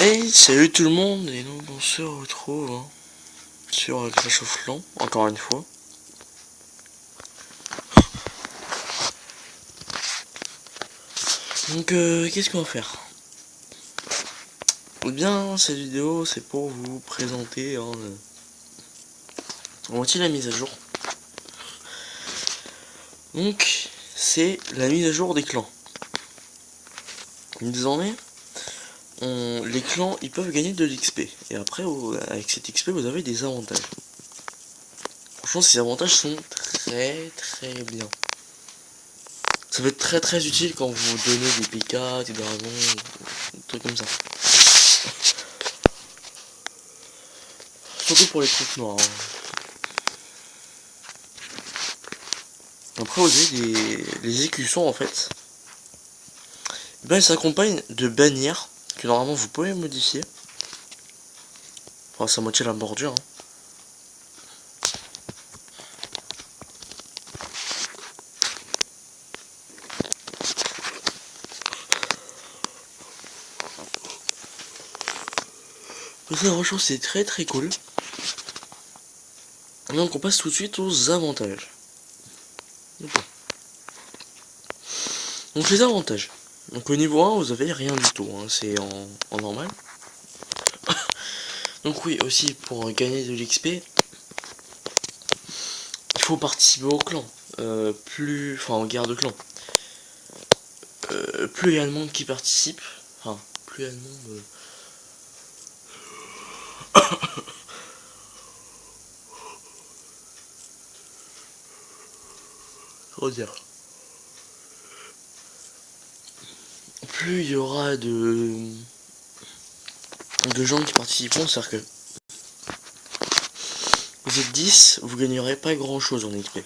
Hey, salut tout le monde, et donc on se retrouve sur Clash of Clans, encore une fois. Donc qu'est-ce qu'on va faire? Eh bien, cette vidéo c'est pour vous présenter voici la mise à jour. Donc c'est la mise à jour des clans. Désormais, les clans ils peuvent gagner de l'XP, et après avec cet XP vous avez des avantages. Franchement, ces avantages sont très bien. Ça peut être très utile quand vous donnez des PK, des dragons, des trucs comme ça. Surtout pour les trucs noirs. Après, vous avez les écussons en fait. Ben, elles s'accompagnent de bannières que normalement vous pouvez modifier. Enfin, ça moitié la bordure. Ça, franchement, c'est très cool. Donc, on passe tout de suite aux avantages. Donc, les avantages. Donc, au niveau 1, vous avez rien du tout. Hein, c'est en normal. Donc, oui, aussi pour gagner de l'XP, il faut participer au clan. Enfin, en guerre de clan. Plus il y a de monde qui participe, enfin, plus il y a de monde. Comment dire, plus il y aura de gens qui participeront, c'est-à-dire que vous êtes 10, vous gagnerez pas grand chose en XP.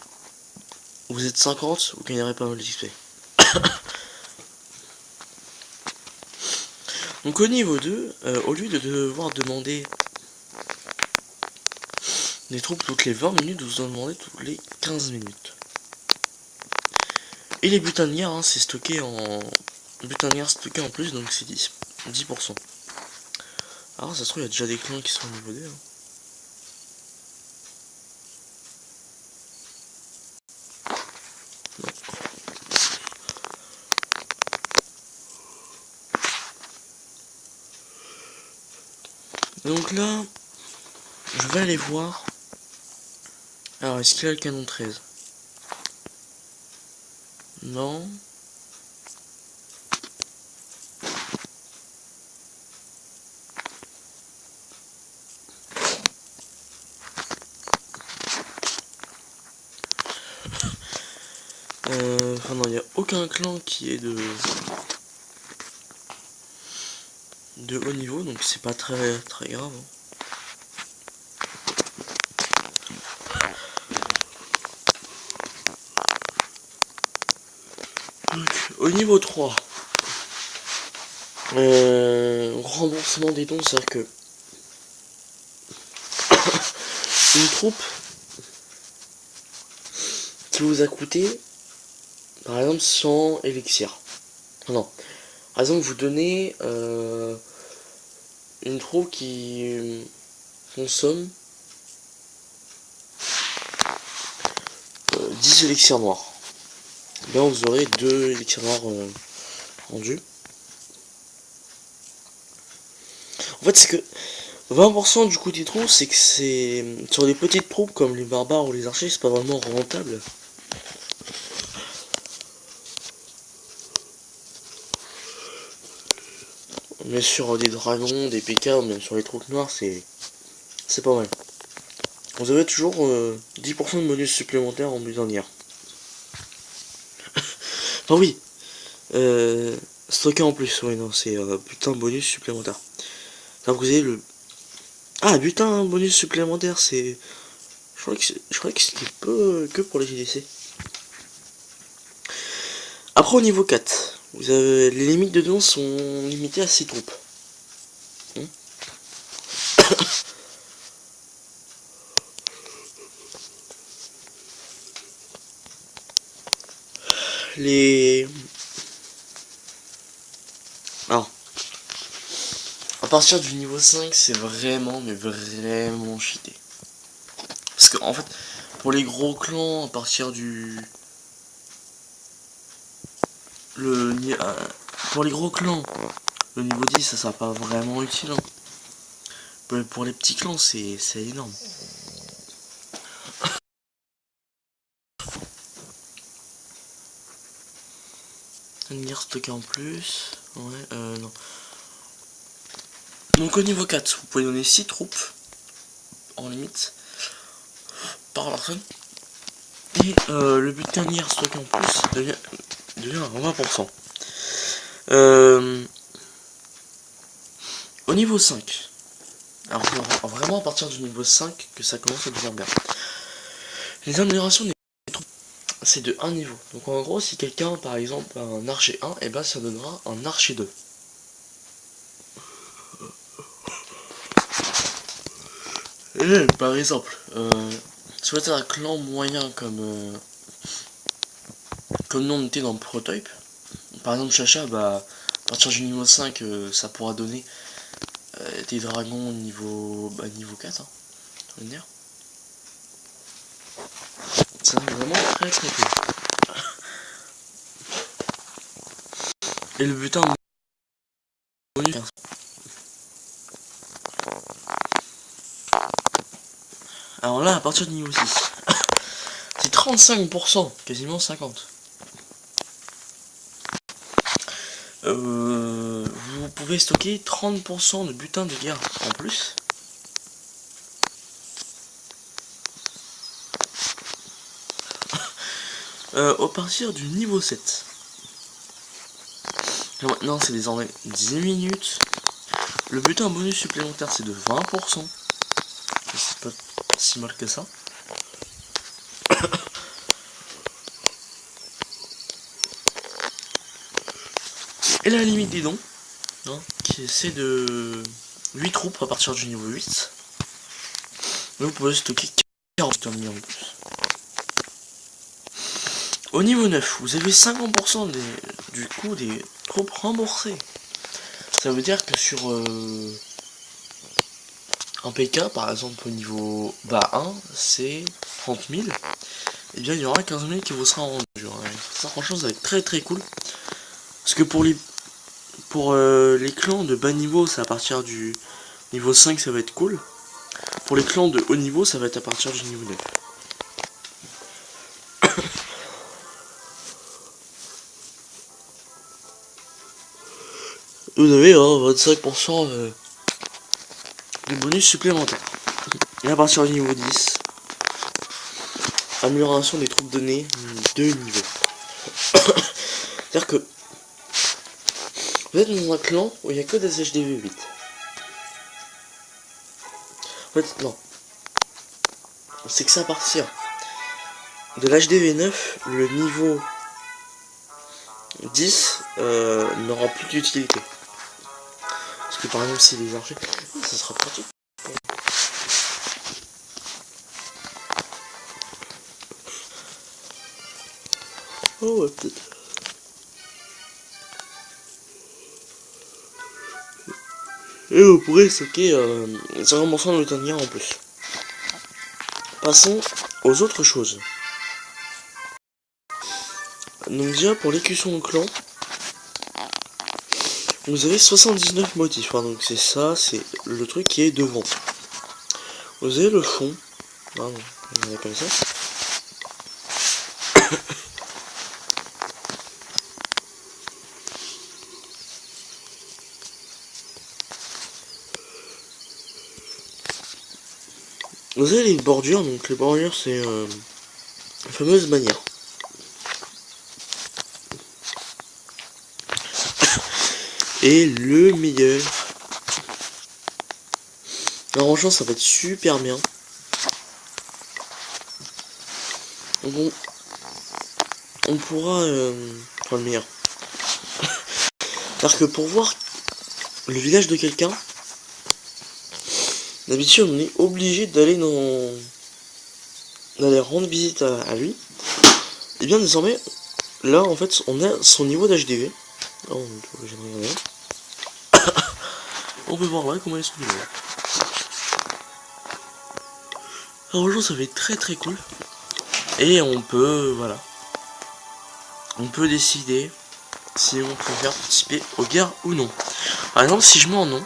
Vous êtes 50, vous gagnerez pas mal d'XP. Donc au niveau 2, au lieu de devoir demander des troupes toutes les 20 minutes, vous en demandez toutes les 15 minutes. Et les butins de guerre, hein, c'est stocké en. Butin de guerre stocké en plus, donc c'est 10%. Alors ça se trouve, il y a déjà des clans qui sont au niveau 2. Hein. Donc là, je vais aller voir. Alors, est-ce qu'il a le canon 13? Non. Enfin non, il n'y a aucun clan qui est de haut niveau, donc c'est pas très grave. Donc, au niveau 3, remboursement des dons, c'est-à-dire que une troupe qui vous a coûté, par exemple, 100 élixirs. Non, par exemple, vous donnez une troupe qui consomme 10 élixirs noirs. Là, vous aurez 2 élixirs noirs rendus. En fait, c'est que 20% du coût des troupes, c'est que c'est sur des petites troupes comme les barbares ou les archers, c'est pas vraiment rentable. Mais sur des dragons, des PK ou même sur les troupes noires, c'est pas mal. Vous avez toujours 10% de bonus supplémentaires en butin de guerre. Enfin oui, stocké en plus, oui non, c'est putain de bonus supplémentaire. Alors vous avez le... Ah, butin bonus supplémentaire, c'est... Je crois que c'était que pour les GDC. Après au niveau 4, vous avez... les limites de dons sont limitées à 6 troupes. Les... Alors, À partir du niveau 5, c'est vraiment, mais vraiment cheaté. Parce que en fait, pour les gros clans, à partir du... pour les gros clans, le niveau 10, ça sera pas vraiment utile. Hein. Pour les petits clans, c'est énorme. Une guerre stockée en plus. Ouais, non. Donc au niveau 4, vous pouvez donner 6 troupes en limite par personne. Et le butin de guerre stocké en plus devient à 20%. Au niveau 5. Alors vraiment à partir du niveau 5 que ça commence à devenir bien. Les améliorations des troupes, c'est de 1 niveau. Donc en gros, si quelqu'un par exemple a un archer 1, et ben ça donnera un archer 2. Et par exemple, si vous êtes un clan moyen comme nous on était dans le prototype, par exemple Chacha, bah à partir du niveau 5, ça pourra donner des dragons niveau 4, hein, je veux dire. C'est vraiment très très cool. Et le butin bonus. Alors là, à partir du niveau 6, c'est 35%, quasiment 50%. Vous pouvez stocker 30% de butin de guerre en plus. Au partir du niveau 7. Maintenant c'est désormais 10 minutes. Le butin bonus supplémentaire c'est de 20%. C'est pas si mal que ça. Et la limite des dons, hein, c'est de 8 troupes à partir du niveau 8. Donc vous pouvez stocker 40 en plus. Au niveau 9, vous avez 50% du coût des troupes remboursées. Ça veut dire que sur un PK, par exemple au niveau 1, c'est 30 000. Et bien il y aura 15 000 qui vous sera rendu. Ça franchement ça va être très très cool. Parce que pour les clans de bas niveau, c'est à partir du niveau 5, ça va être cool. Pour les clans de haut niveau, ça va être à partir du niveau 9. Vous avez 25% de bonus supplémentaires. Et à partir du niveau 10, amélioration des troupes données de niveau. C'est-à-dire que vous êtes dans un clan où il n'y a que des HDV 8. En fait, non. C'est que ça à partir de l'HDV 9, le niveau 10 n'aura plus d'utilité. Parce que par exemple, si les archers, ça sera pratique. Oh ouais, peut-être. Et vous pourrez stocker 50% de butin de guerre en plus. Passons aux autres choses. Donc déjà pour l'écusson de clan, vous avez 79 motifs. Hein, donc c'est ça, c'est le truc qui est devant. Vous avez le fond. Ah non, on est comme ça. Vous avez les bordures, donc les bordures c'est la fameuse bannière. Et le meilleur. Franchement ça va être super bien. Donc on pourra... enfin le meilleur. C'est-à-dire que pour voir le village de quelqu'un, d'habitude on est obligé d'aller rendre visite à lui. Et bien désormais, là en fait on a son niveau d'HDV. Oh, j'aimerais regarder. On peut voir là comment ils sont niveaux. Alors ça va être très cool. Et on peut, voilà. On peut décider si on préfère participer aux guerres ou non. Par exemple, si je mets en non,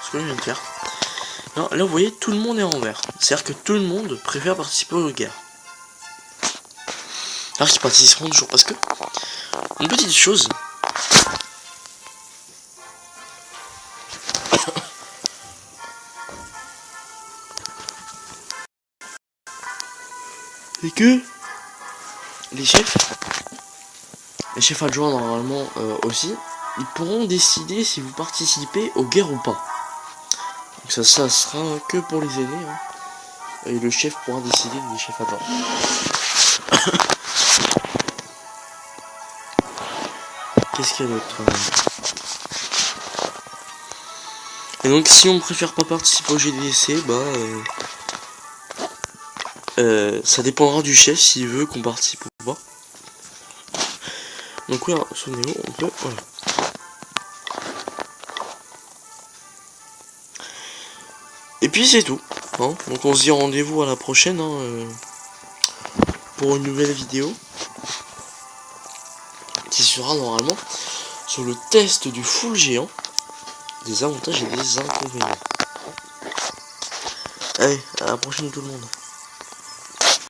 ce que je viens de faire. Non, là vous voyez, tout le monde est en vert. C'est-à-dire que tout le monde préfère participer aux guerres. Alors qu'ils participeront toujours parce que une petite chose. C'est que les chefs adjoints normalement aussi, ils pourront décider si vous participez aux guerres ou pas. Donc ça sera que pour les aînés. Hein. Et le chef pourra décider des chefs adjoints. Qu'est-ce qu'il y a d'autre? Et donc si on préfère pas participer au GDC, ça dépendra du chef s'il veut qu'on participe ou pas. Donc voilà, souvenez-vous, on peut, voilà. Et puis c'est tout. Hein. Donc on se dit rendez-vous à la prochaine pour une nouvelle vidéo qui sera normalement sur le test du full géant, des avantages et des inconvénients. Allez, à la prochaine tout le monde.